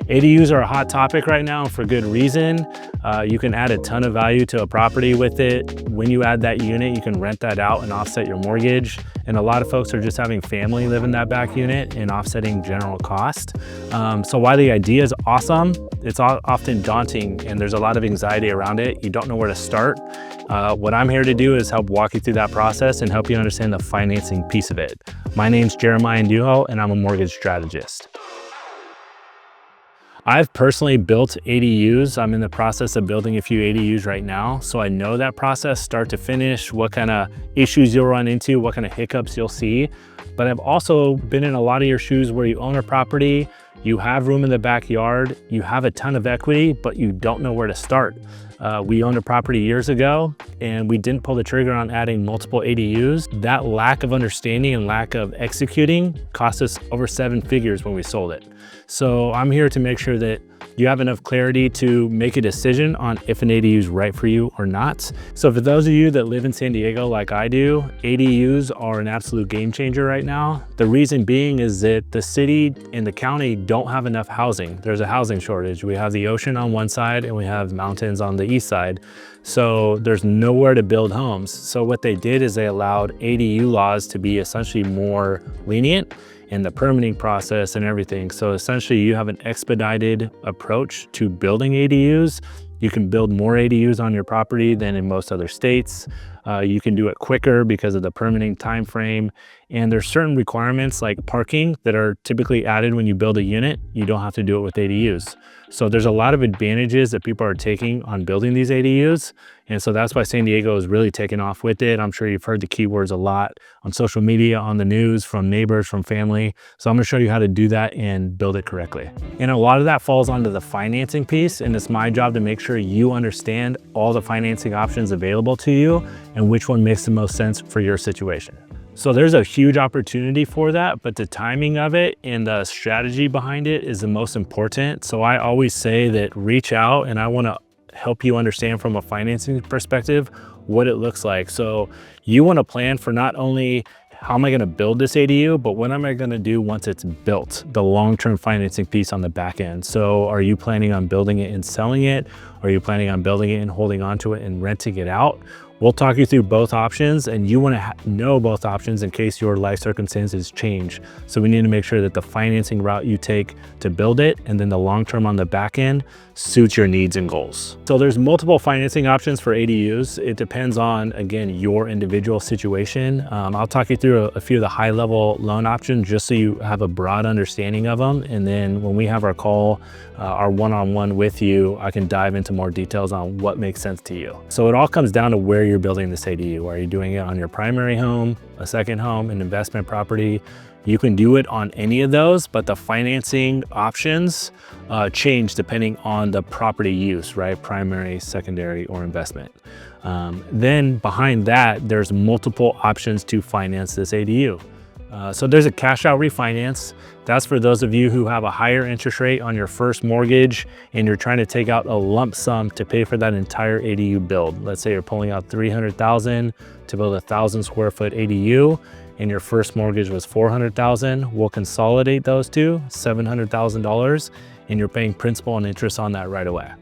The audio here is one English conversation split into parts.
ADUs are a hot topic right now for good reason. You can add a ton of value to a property with it. When you add that unit, you can rent that out and offset your mortgage. And a lot of folks are just having family live in that back unit and offsetting general cost. So while the idea is awesome, it's often daunting and there's a lot of anxiety around it. You don't know where to start. What I'm here to do is help walk you through that process and help you understand the financing piece of it. My name's Jeremiah Nduho and I'm a mortgage strategist. I've personally built ADUs. I'm in the process of building a few ADUs right now. So I know that process start to finish, what kind of issues you'll run into, what kind of hiccups you'll see. But I've also been in a lot of your shoes where you own a property, you have room in the backyard, you have a ton of equity, but you don't know where to start. We owned a property years ago and we didn't pull the trigger on adding multiple ADUs. That lack of understanding and lack of executing cost us over 7 figures when we sold it. So I'm here to make sure that you have enough clarity to make a decision on if an ADU is right for you or not. So for those of you that live in San Diego like I do, ADUs are an absolute game changer right now. The reason being is that the city and the county don't have enough housing. There's a housing shortage. We have the ocean on one side and we have mountains on the east side. So there's nowhere to build homes. So what they did is they allowed ADU laws to be essentially more lenient in the permitting process and everything. So essentially you have an expedited approach to building ADUs. You can build more ADUs on your property than in most other states. You can do it quicker because of the permitting time frame. And there's certain requirements like parking that are typically added when you build a unit. You don't have to do it with ADUs. So there's a lot of advantages that people are taking on building these ADUs. And so that's why San Diego is really taking off with it. I'm sure you've heard the keywords a lot on social media, on the news, from neighbors, from family. So I'm gonna show you how to do that and build it correctly. And a lot of that falls onto the financing piece. And it's my job to make sure you understand all the financing options available to you and which one makes the most sense for your situation. So there's a huge opportunity for that, but the timing of it and the strategy behind it is the most important. So I always say that reach out and I wanna help you understand from a financing perspective what it looks like. So you wanna plan for not only how am I gonna build this ADU, but what am I gonna do once it's built, the long-term financing piece on the back end. So are you planning on building it and selling it? Are you planning on building it and holding on to it and renting it out? We'll talk you through both options and you want to know both options in case your life circumstances change. So we need to make sure that the financing route you take to build it and then the long-term on the back end suits your needs and goals. So there's multiple financing options for ADUs. It depends on, again, your individual situation. I'll talk you through a few of the high-level loan options just so you have a broad understanding of them. And then when we have our call, our one-on-one with you, I can dive into more details on what makes sense to you. So it all comes down to where you're building this ADU. Are you doing it on your primary home, a second home, an investment property? You can do it on any of those, but the financing options change depending on the property use, right? Primary, secondary, or investment. Then behind that, there's multiple options to finance this ADU. So there's a cash out refinance. That's for those of you who have a higher interest rate on your first mortgage and you're trying to take out a lump sum to pay for that entire ADU build. Let's say you're pulling out $300,000 to build a 1,000 square foot ADU and your first mortgage was $400,000. We'll consolidate those two, $700,000, and you're paying principal and interest on that right away.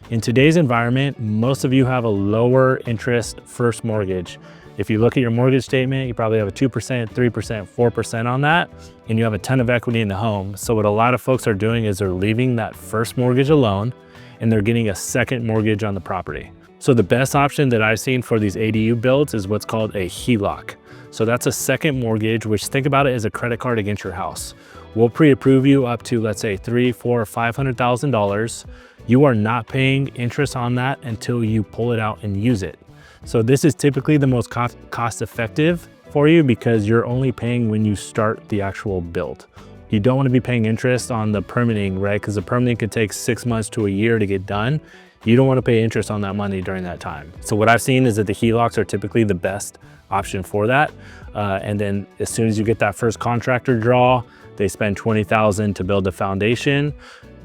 In today's environment, most of you have a lower interest first mortgage. If you look at your mortgage statement, you probably have a 2%, 3%, 4% on that, and you have a ton of equity in the home. So what a lot of folks are doing is they're leaving that first mortgage alone and they're getting a second mortgage on the property. So the best option that I've seen for these ADU builds is what's called a HELOC. So that's a second mortgage, which think about it as a credit card against your house. We'll pre-approve you up to, let's say, $300,000, $400,000, $500,000. You are not paying interest on that until you pull it out and use it. So this is typically the most cost effective for you because you're only paying when you start the actual build. You don't want to be paying interest on the permitting, right? Because the permitting could take 6 months to a year to get done. You don't want to pay interest on that money during that time. So what I've seen is that the HELOCs are typically the best option for that. And then as soon as you get that first contractor draw, they spend $20,000 to build the foundation.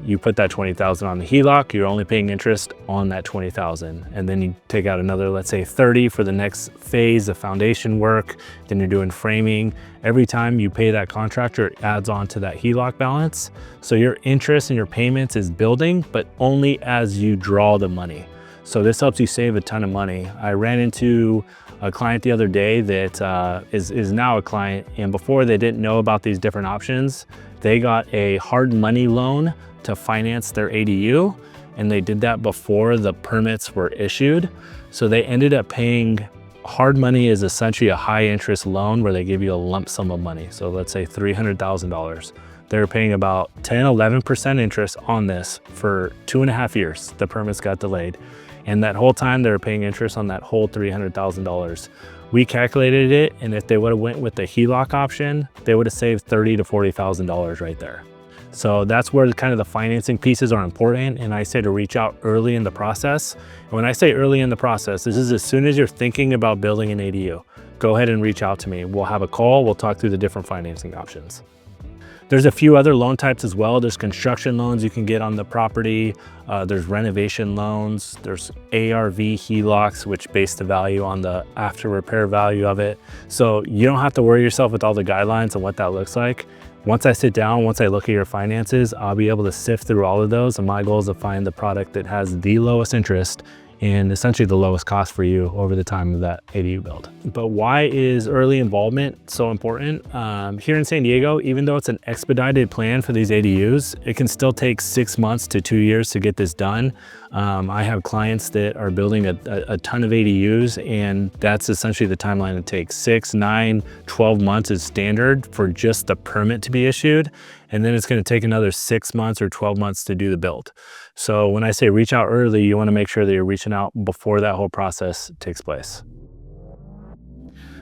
you put that 20,000 on the HELOC, you're only paying interest on that 20,000. And then you take out another, let's say 30 for the next phase of foundation work. Then you're doing framing. Every time you pay that contractor, it adds on to that HELOC balance. So your interest and your payments is building, but only as you draw the money. So this helps you save a ton of money. I ran into a client the other day that is now a client, and before they didn't know about these different options. They got a hard money loan to finance their ADU, and they did that before the permits were issued. So they ended up paying, hard money is essentially a high interest loan where they give you a lump sum of money. So let's say $300,000. They're paying about 10–11% interest on this for 2.5 years. The permits got delayed. And that whole time they were paying interest on that whole $300,000. We calculated it, and if they would have went with the HELOC option, they would have saved $30,000 to $40,000 right there. So that's where kind of the financing pieces are important. And I say to reach out early in the process. And when I say early in the process, this is as soon as you're thinking about building an ADU, go ahead and reach out to me. We'll have a call. We'll talk through the different financing options. There's a few other loan types as well. There's construction loans you can get on the property. There's renovation loans. There's ARV HELOCs, which base the value on the after repair value of it. So you don't have to worry yourself with all the guidelines and what that looks like. Once I sit down, once I look at your finances, I'll be able to sift through all of those. And my goal is to find the product that has the lowest interest and essentially the lowest cost for you over the time of that ADU build. But why is early involvement so important? Here in San Diego, even though it's an expedited plan for these ADUs, it can still take 6 months to 2 years to get this done. I have clients that are building a ton of ADUs, and that's essentially the timeline it takes. 6, 9, 12 months is standard for just the permit to be issued. And then it's going to take another 6 months or 12 months to do the build. So when I say reach out early, you want to make sure that you're reaching out before that whole process takes place.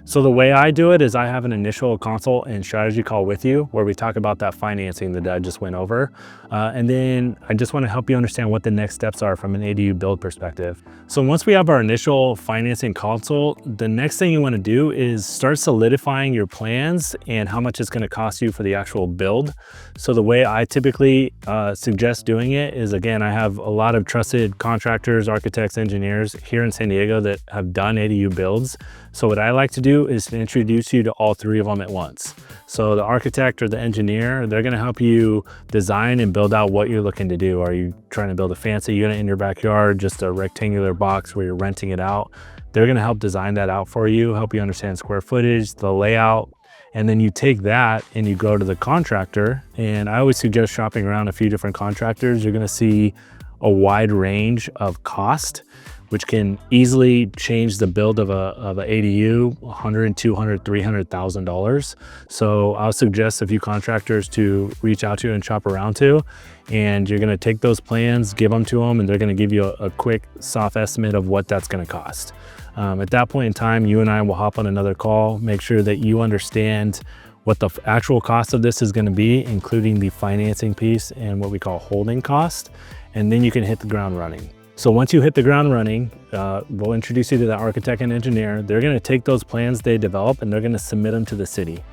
So the way I do it is I have an initial consult and strategy call with you where we talk about that financing that I just went over. And then I just want to help you understand what the next steps are from an ADU build perspective. So once we have our initial financing consult, the next thing you want to do is start solidifying your plans and how much it's going to cost you for the actual build. So the way I typically suggest doing it is, again, I have a lot of trusted contractors, architects, engineers here in San Diego that have done ADU builds. So what I like to do is to introduce you to all three of them at once. So the architect or the engineer, they're going to help you design and build out what you're looking to do. Are you trying to build a fancy unit in your backyard, just a rectangular box where you're renting it out? They're going to help design that out for you, help you understand square footage, the layout. And then you take that and you go to the contractor. And I always suggest shopping around a few different contractors. You're going to see a wide range of cost, which can easily change the build of a ADU, $100,000, $200,000, $300,000. So I'll suggest a few contractors to reach out to and shop around to, and you're gonna take those plans, give them to them, and they're gonna give you a quick soft estimate of what that's gonna cost. At that point in time, you and I will hop on another call, make sure that you understand what the actual cost of this is gonna be, including the financing piece and what we call holding cost, and then you can hit the ground running. So once you hit the ground running, we'll introduce you to the architect and engineer. They're going to take those plans they develop and they're going to submit them to the city.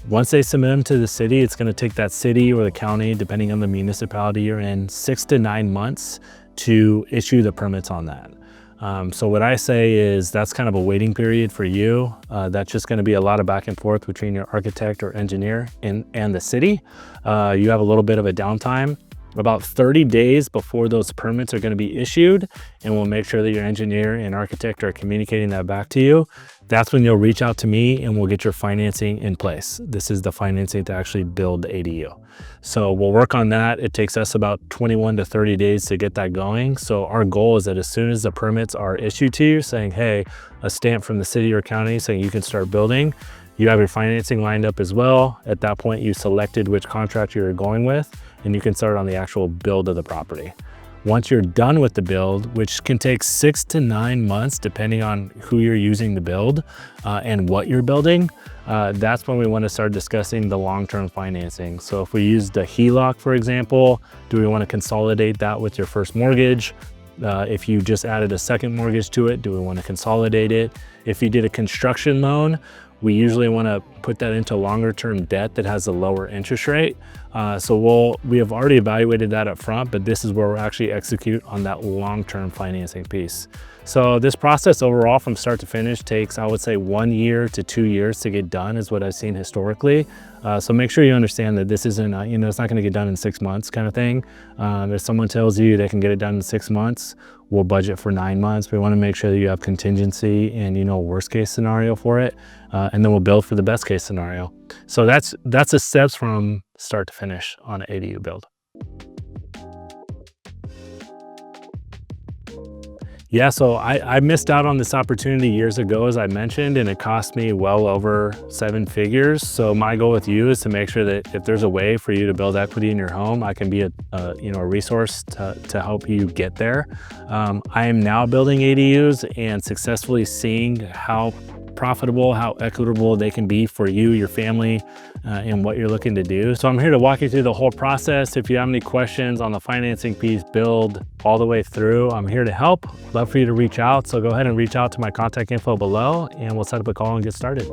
Once they submit them to the city, it's going to take that city or the county, depending on the municipality you're in, 6 to 9 months to issue the permits on that. So what I say is that's kind of a waiting period for you. That's just going to be a lot of back and forth between your architect or engineer and the city. You have a little bit of a downtime. About 30 days before those permits are going to be issued, and we'll make sure that your engineer and architect are communicating that back to you. That's when you'll reach out to me and we'll get your financing in place. This is the financing to actually build the ADU. So we'll work on that. It takes us about 21 to 30 days to get that going. So our goal is that as soon as the permits are issued to you saying, hey, a stamp from the city or county saying you can start building, you have your financing lined up as well. At that point, you selected which contractor you're going with, and you can start on the actual build of the property. Once you're done with the build, which can take 6 to 9 months, depending on who you're using to build and what you're building, that's when we want to start discussing the long-term financing. So if we use the HELOC, for example, do we want to consolidate that with your first mortgage? If you just added a second mortgage to it, do we want to consolidate it? If you did a construction loan, we usually want to put that into longer term debt that has a lower interest rate. So we have already evaluated that up front, but this is where we'll actually execute on that long-term financing piece. So this process overall from start to finish takes, I would say, 1 year to 2 years to get done is what I've seen historically. So make sure you understand that this isn't, it's not gonna get done in 6 months kind of thing. If someone tells you they can get it done in 6 months, we'll budget for 9 months. We wanna make sure that you have contingency and worst case scenario for it. And then we'll build for the best case scenario. So that's the steps from start to finish on an ADU build. Yeah, so I missed out on this opportunity years ago, as I mentioned, and it cost me well over 7 figures. So my goal with you is to make sure that if there's a way for you to build equity in your home, I can be a resource to help you get there. I am now building ADUs and successfully seeing how profitable, how equitable they can be for you, your family, and what you're looking to do. So I'm here to walk you through the whole process. If you have any questions on the financing piece, build all the way through, I'm here to help. Love for you to reach out. So go ahead and reach out to my contact info below and we'll set up a call and get started.